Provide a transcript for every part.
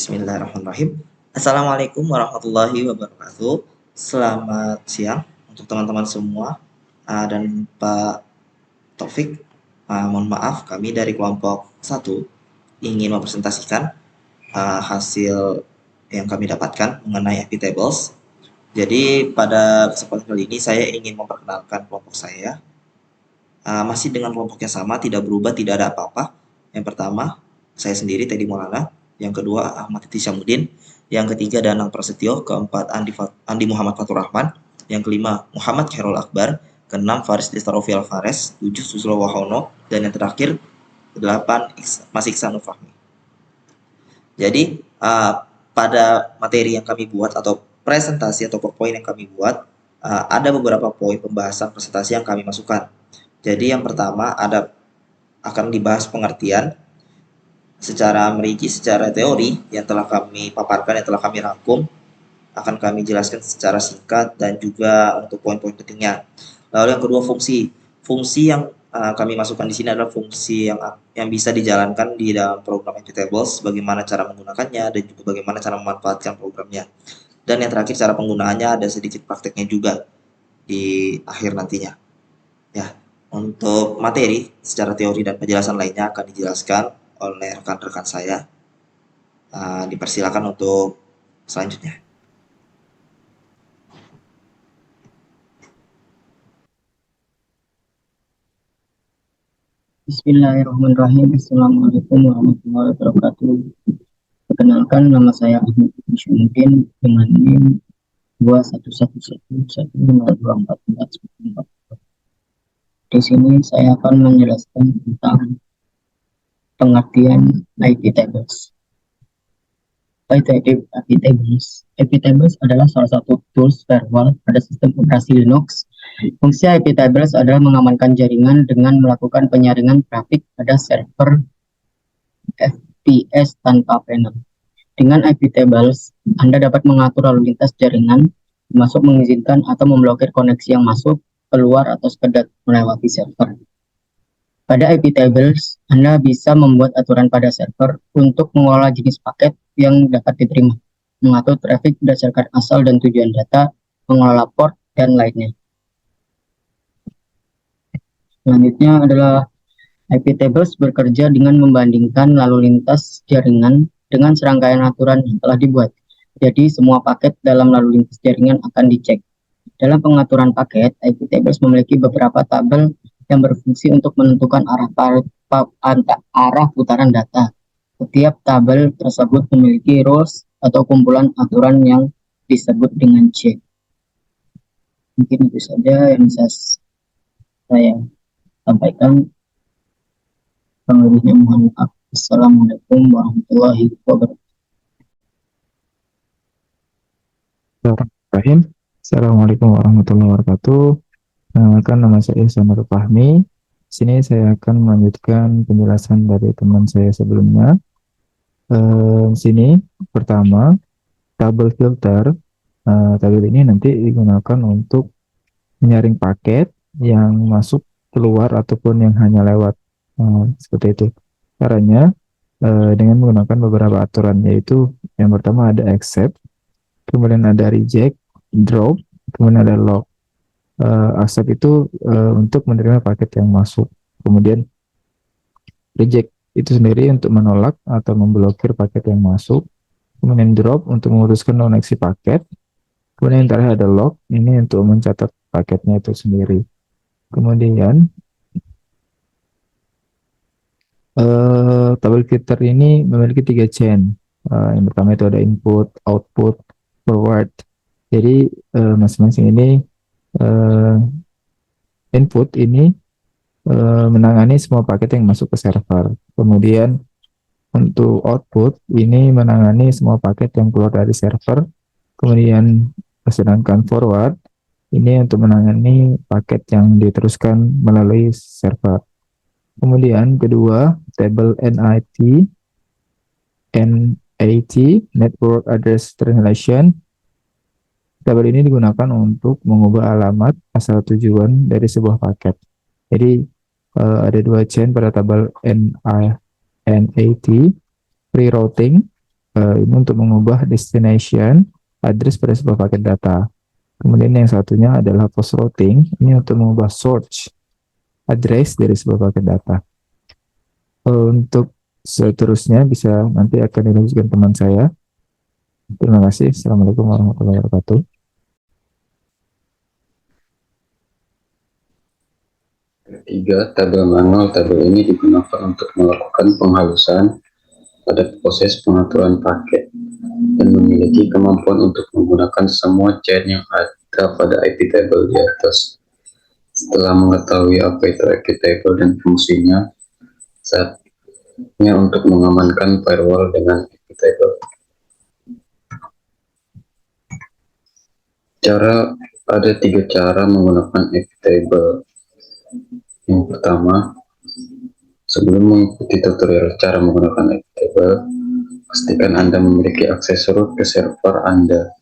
Bismillahirrahmanirrahim. Assalamualaikum warahmatullahi wabarakatuh. Selamat siang untuk teman-teman semua dan Pak Taufik. Mohon maaf, kami dari kelompok 1 ingin mempresentasikan hasil yang kami dapatkan mengenai FP Tables. Jadi pada kesempatan kali ini saya ingin memperkenalkan kelompok saya. Masih dengan kelompok yang sama, tidak berubah, tidak ada apa-apa. Yang pertama, saya sendiri Teddy Maulana. Yang kedua, Ahmad Titi Syamudin. Yang ketiga, Danang Prasetyo. Keempat, Andi Muhammad Fatur Rahman. Yang kelima, Muhammad Khairul Akbar. Keenam, Faris Destarofi Alvarez. 7, Susilo Wahono. Dan yang terakhir, 8, Mas Iksan Fahmi. Jadi, pada materi yang kami buat atau presentasi atau PowerPoint yang kami buat, ada beberapa poin pembahasan presentasi yang kami masukkan. Jadi yang pertama akan dibahas pengertian secara merinci secara teori yang telah kami paparkan, yang telah kami rangkum, akan kami jelaskan secara singkat dan juga untuk poin-poin pentingnya. Lalu yang kedua, fungsi yang kami masukkan di sini adalah fungsi yang bisa dijalankan di dalam program FP Tables, bagaimana cara menggunakannya dan juga bagaimana cara memanfaatkan programnya. Dan yang terakhir, cara penggunaannya, ada sedikit prakteknya juga di akhir nantinya. Ya, untuk materi secara teori dan penjelasan lainnya akan dijelaskan oleh rekan-rekan saya. Dipersilakan untuk selanjutnya. Bismillahirrahmanirrahim. Assalamualaikum warahmatullahi wabarakatuh. Perkenalkan, nama saya Ahmad Syamudin dengan NIM 2111152444. Di sini saya akan menjelaskan tentang pengertian IP tables. IP tables adalah salah satu tools firewall pada sistem operasi Linux. Fungsi IP tables adalah mengamankan jaringan dengan melakukan penyaringan trafik pada server FPS tanpa panel. Dengan IP tables, Anda dapat mengatur lalu lintas jaringan, termasuk mengizinkan atau memblokir koneksi yang masuk, keluar, atau sekedar melewati server. Pada IP tables, Anda bisa membuat aturan pada server untuk mengelola jenis paket yang dapat diterima, mengatur trafik berdasarkan asal dan tujuan data, mengelola port, dan lainnya. Selanjutnya adalah IP tables bekerja dengan membandingkan lalu lintas jaringan dengan serangkaian aturan yang telah dibuat. Jadi semua paket dalam lalu lintas jaringan akan dicek. Dalam pengaturan paket, IP tables memiliki beberapa tabel yang berfungsi untuk menentukan arah putaran data. Setiap tabel tersebut memiliki rules atau kumpulan aturan yang disebut dengan C. Mungkin itu saja yang bisa saya sampaikan. Lebihnya mohon maaf. Assalamualaikum warahmatullahi wabarakatuh. Assalamualaikum warahmatullahi wabarakatuh. Kenalkan, nama saya Ihsan Fahmi. Di sini saya akan melanjutkan penjelasan dari teman saya sebelumnya. Sini pertama, tabel filter. Tabel ini nanti digunakan untuk menyaring paket yang masuk, keluar, ataupun yang hanya lewat. Seperti itu. Caranya dengan menggunakan beberapa aturan, yaitu yang pertama ada accept, kemudian ada reject, drop, kemudian ada lock. Accept itu untuk menerima paket yang masuk, kemudian reject itu sendiri untuk menolak atau memblokir paket yang masuk, kemudian drop untuk memutuskan koneksi paket, kemudian yang terakhir ada lock, ini untuk mencatat paketnya itu sendiri. Kemudian tabel filter ini memiliki 3 chain. Yang pertama itu ada input, output, forward. Jadi masing-masing ini input ini menangani semua paket yang masuk ke server. Kemudian untuk output ini menangani semua paket yang keluar dari server. Kemudian sedangkan forward ini untuk menangani paket yang diteruskan melalui server. Kemudian kedua, table NAT, Network Address Translation. Tabel ini digunakan untuk mengubah alamat asal tujuan dari sebuah paket. Jadi ada 2 chain pada tabel NAT, rerouting Ini untuk mengubah destination address pada sebuah paket data. Kemudian yang satunya adalah post routing, ini untuk mengubah source address dari sebuah paket data. Untuk seterusnya bisa nanti akan dilanjutkan teman saya. Terima kasih. Assalamualaikum warahmatullahi wabarakatuh. Ketiga, tabel manual. Tabel ini digunakan untuk melakukan penghalusan pada proses pengaturan paket dan memiliki kemampuan untuk menggunakan semua chain yang ada pada IP table di atas. Setelah mengetahui apa itu IP table dan fungsinya, saatnya untuk mengamankan firewall dengan IP table. Ada 3 cara menggunakan IP table. Yang pertama, sebelum mengikuti tutorial cara menggunakan IP table, pastikan Anda memiliki akses root ke server Anda.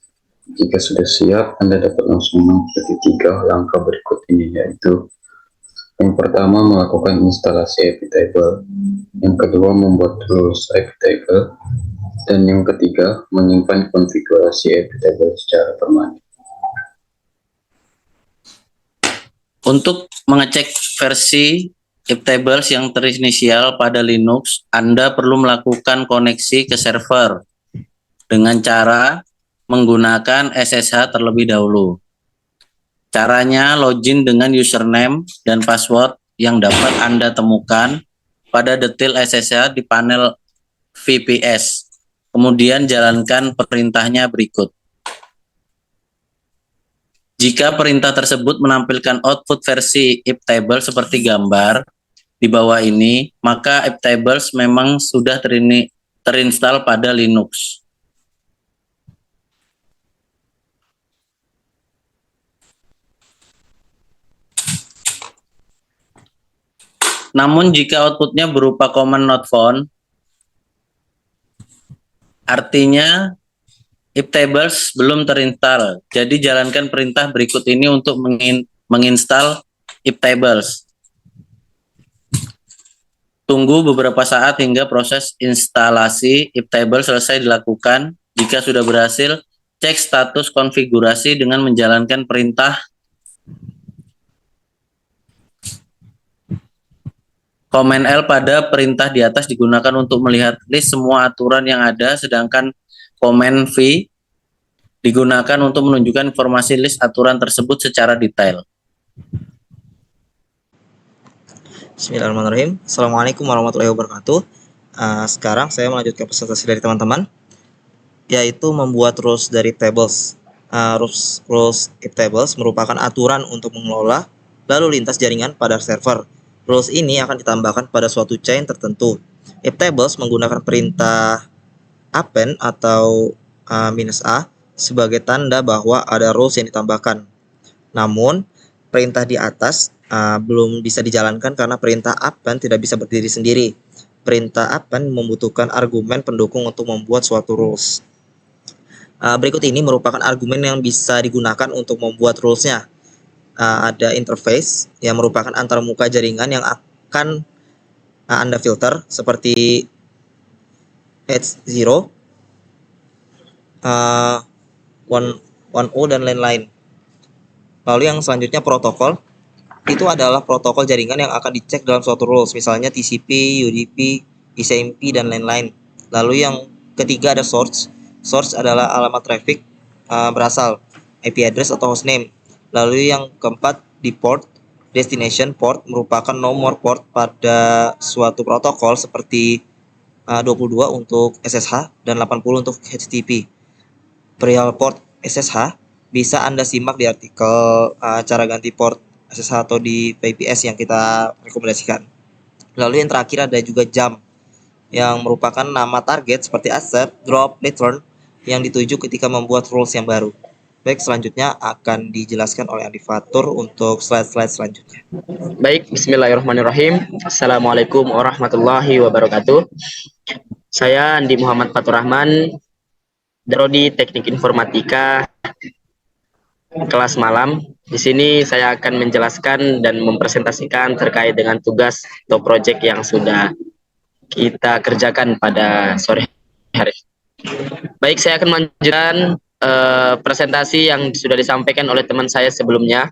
Jika sudah siap, Anda dapat langsung mengikuti 3 langkah berikut ini, yaitu yang pertama, melakukan instalasi IP table, yang kedua, membuat rules IP table, dan yang ketiga, menyimpan konfigurasi IP table secara permanen. Untuk mengecek versi iptables yang terinisial pada Linux, Anda perlu melakukan koneksi ke server dengan cara menggunakan SSH terlebih dahulu. Caranya login dengan username dan password yang dapat Anda temukan pada detail SSH di panel VPS. Kemudian jalankan perintahnya berikut. Jika perintah tersebut menampilkan output versi iptable seperti gambar di bawah ini, maka iptables memang sudah terinstall pada Linux. Namun jika outputnya berupa command not found, artinya iptables belum terinstall. Jadi jalankan perintah berikut ini untuk menginstal iptables. Tunggu beberapa saat hingga proses instalasi iptables selesai dilakukan. Jika sudah berhasil, cek status konfigurasi dengan menjalankan perintah Command L pada perintah di atas digunakan untuk melihat list semua aturan yang ada, sedangkan Command V digunakan untuk menunjukkan informasi list aturan tersebut secara detail. Bismillahirrahmanirrahim. Assalamualaikum warahmatullahi wabarakatuh. Sekarang saya melanjutkan presentasi dari teman-teman, yaitu membuat rules dari tables. Rules iptables merupakan aturan untuk mengelola lalu lintas jaringan pada server. Rules ini akan ditambahkan pada suatu chain tertentu. Iptables menggunakan perintah append atau -a sebagai tanda bahwa ada rules yang ditambahkan. Namun, perintah di atas belum bisa dijalankan karena perintah append tidak bisa berdiri sendiri. Perintah append membutuhkan argumen pendukung untuk membuat suatu rules. Berikut ini merupakan argumen yang bisa digunakan untuk membuat rules-nya. Ada interface yang merupakan antarmuka jaringan yang akan Anda filter seperti H0, 1O dan lain-lain. Lalu yang selanjutnya protokol, itu adalah protokol jaringan yang akan dicek dalam suatu rules, misalnya TCP, UDP, ICMP dan lain-lain. Lalu yang ketiga ada source. Source adalah alamat traffic berasal, IP address atau hostname. Lalu yang keempat di port. Destination port merupakan nomor port pada suatu protokol seperti 22 untuk SSH dan 80 untuk HTTP. Perihal port SSH bisa Anda simak di artikel cara ganti port SSH atau di VPS yang kita rekomendasikan. Lalu yang terakhir ada juga jam yang merupakan nama target seperti accept, drop, return yang dituju ketika membuat rules yang baru. Baik, selanjutnya akan dijelaskan oleh Andi Fatur untuk slide-slide selanjutnya. Baik, bismillahirrahmanirrahim. Assalamualaikum warahmatullahi wabarakatuh. Saya Andi Muhammad Fatur Rahman, Prodi Teknik Informatika kelas malam. Di sini saya akan menjelaskan dan mempresentasikan terkait dengan tugas atau proyek yang sudah kita kerjakan pada sore hari. Baik, saya akan melanjutkan presentasi yang sudah disampaikan oleh teman saya sebelumnya.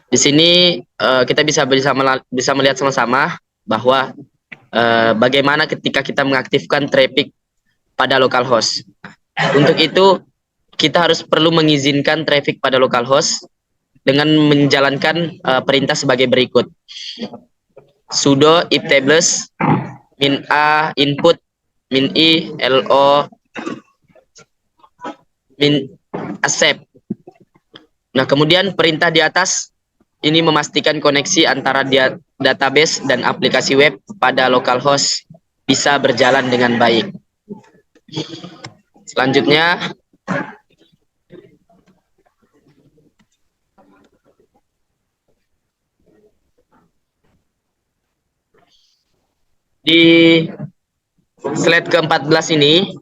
Di sini kita bisa melihat sama-sama bahwa bagaimana ketika kita mengaktifkan traffic pada localhost. Untuk itu kita perlu mengizinkan traffic pada localhost dengan menjalankan perintah sebagai berikut. Sudo iptables min a input min i lo min accept. Nah, kemudian perintah di atas ini memastikan koneksi antara database dan aplikasi web pada localhost bisa berjalan dengan baik. Selanjutnya, di slide ke-14 ini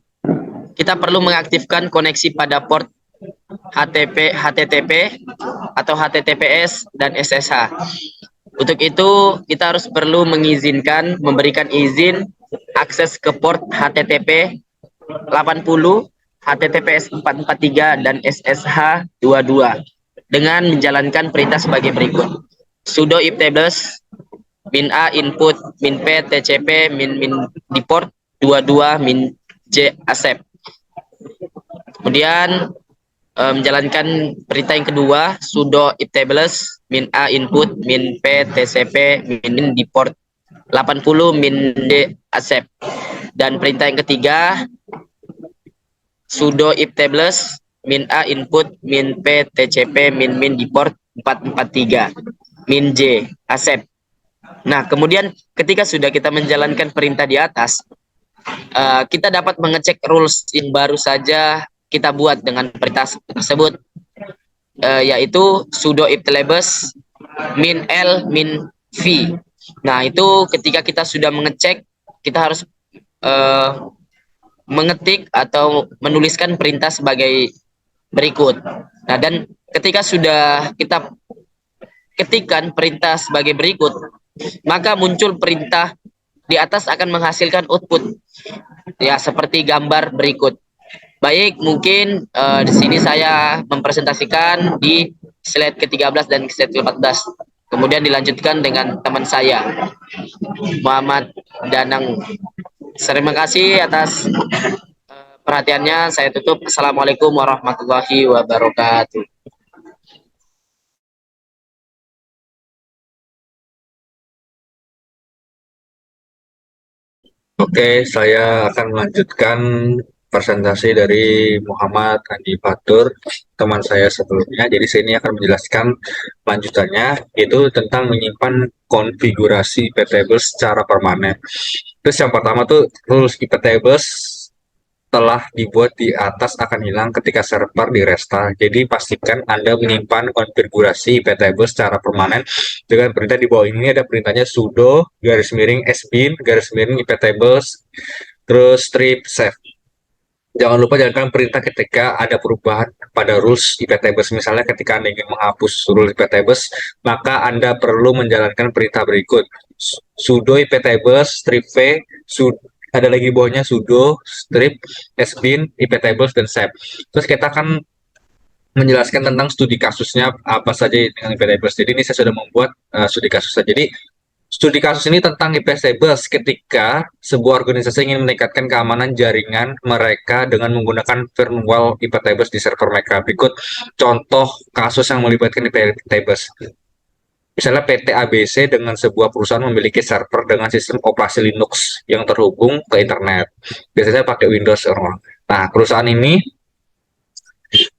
kita perlu mengaktifkan koneksi pada port HTTP atau HTTPS dan SSH. Untuk itu kita perlu memberikan izin akses ke port HTTP 80, HTTPS 443 dan SSH 22 dengan menjalankan perintah sebagai berikut. Sudo iptables min a input min p tcp min di port 22 min j accept. Kemudian menjalankan perintah yang kedua, sudo iptables min a input min p tcp min di port 80 min d accept. Dan perintah yang ketiga, sudo iptables min a input min p tcp min di port 443 min j accept. Nah, kemudian ketika sudah kita menjalankan perintah di atas, kita dapat mengecek rules yang baru saja kita buat dengan perintah tersebut, yaitu sudo iptables min l min v. Nah, itu ketika kita sudah mengecek, kita harus mengetik atau menuliskan perintah sebagai berikut. Nah, dan ketika sudah kita ketikkan perintah sebagai berikut, maka muncul perintah di atas akan menghasilkan output ya seperti gambar berikut. Baik, mungkin di sini saya mempresentasikan di slide ke-13 dan slide ke-14. Kemudian dilanjutkan dengan teman saya, Muhammad Danang. Terima kasih atas perhatiannya. Saya tutup. Assalamualaikum warahmatullahi wabarakatuh. Oke, saya akan melanjutkan presentasi dari Muhammad Andi Fatur, teman saya sebelumnya. Jadi sini akan menjelaskan lanjutannya, yaitu tentang menyimpan konfigurasi iptables secara permanen. Terus yang pertama tuh rules iptables telah dibuat di atas akan hilang ketika server di restart. Jadi pastikan Anda menyimpan konfigurasi iptables secara permanen dengan perintah di bawah ini. Ada perintahnya sudo garis miring sbin garis miring iptables terus strip save. Jangan lupa jalankan perintah ketika ada perubahan pada rules iptables. Misalnya ketika Anda ingin menghapus rules iptables, maka Anda perlu menjalankan perintah berikut. Sudo iptables strip v, ada lagi bawahnya sudo strip sbin iptables dan save. Terus kita akan menjelaskan tentang studi kasusnya apa saja dengan iptables. Jadi ini saya sudah membuat studi kasusnya. Jadi studi kasus ini tentang iptables ketika sebuah organisasi ingin meningkatkan keamanan jaringan mereka dengan menggunakan firewall iptables di server mereka. Berikut contoh kasus yang melibatkan iptables. Misalnya PT ABC dengan sebuah perusahaan memiliki server dengan sistem operasi Linux yang terhubung ke internet. Biasanya pakai Windows. Nah, perusahaan ini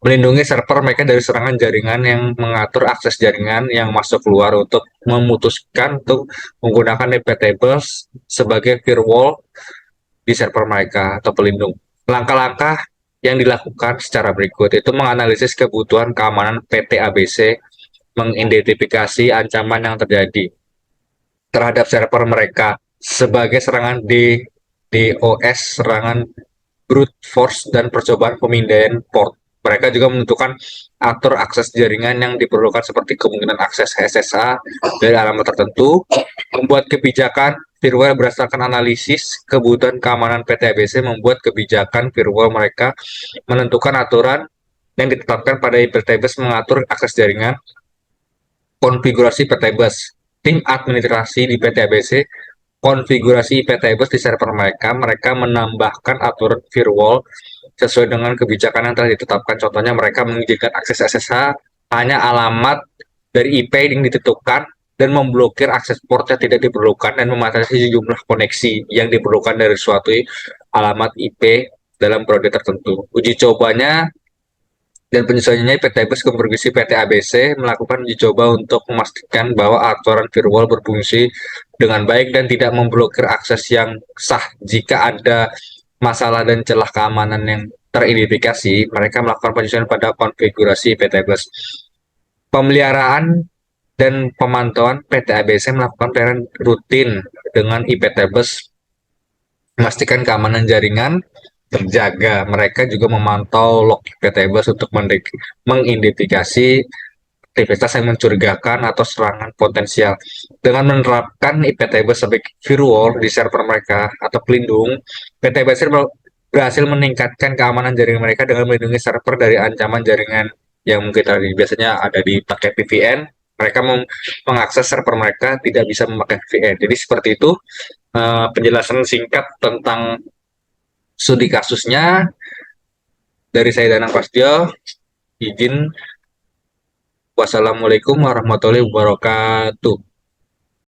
melindungi server mereka dari serangan jaringan yang mengatur akses jaringan yang masuk keluar untuk memutuskan untuk menggunakan iptables sebagai firewall di server mereka atau pelindung. Langkah-langkah yang dilakukan secara berikut itu menganalisis kebutuhan keamanan PT ABC, mengidentifikasi ancaman yang terjadi terhadap server mereka sebagai serangan DDoS, serangan brute force, dan percobaan pemindaian port. Mereka juga menentukan atur akses jaringan yang diperlukan seperti kemungkinan akses SSH dari alamat tertentu, membuat kebijakan firmware berdasarkan analisis kebutuhan keamanan PT ABC membuat kebijakan firmware mereka, menentukan aturan yang ditetapkan pada IPTBus mengatur akses jaringan, konfigurasi PTBus. Tim administrasi di PT ABC konfigurasi IPTBus di server mereka, mereka menambahkan aturan firewall sesuai dengan kebijakan yang telah ditetapkan. Contohnya mereka mengizinkan akses SSH hanya alamat dari IP yang ditentukan dan memblokir akses port yang tidak diperlukan dan membatasi jumlah koneksi yang diperlukan dari suatu alamat IP dalam periode tertentu. Uji cobanya dan penyesuaiannya IPTBus konfigurasi PT ABC melakukan uji coba untuk memastikan bahwa aturan firewall berfungsi dengan baik dan tidak memblokir akses yang sah. Jika ada masalah dan celah keamanan yang teridentifikasi, mereka melakukan penyesuaian pada konfigurasi IPTBus. Pemeliharaan dan pemantauan PT ABC melakukan pemeliharaan rutin dengan IPTBus, memastikan keamanan jaringan terjaga. Mereka juga memantau log IPTBus untuk mengidentifikasi aktivitas yang mencurigakan atau serangan potensial. Dengan menerapkan IPTBus sebagai firewall di server mereka atau pelindung, PT-BSR berhasil meningkatkan keamanan jaringan mereka dengan melindungi server dari ancaman jaringan yang mungkin tadi biasanya ada di pakai VPN. Mereka mengakses server mereka tidak bisa memakai VPN. Jadi seperti itu penjelasan singkat tentang studi kasusnya dari saya Danang Pastio. Izin. Wassalamualaikum warahmatullahi wabarakatuh.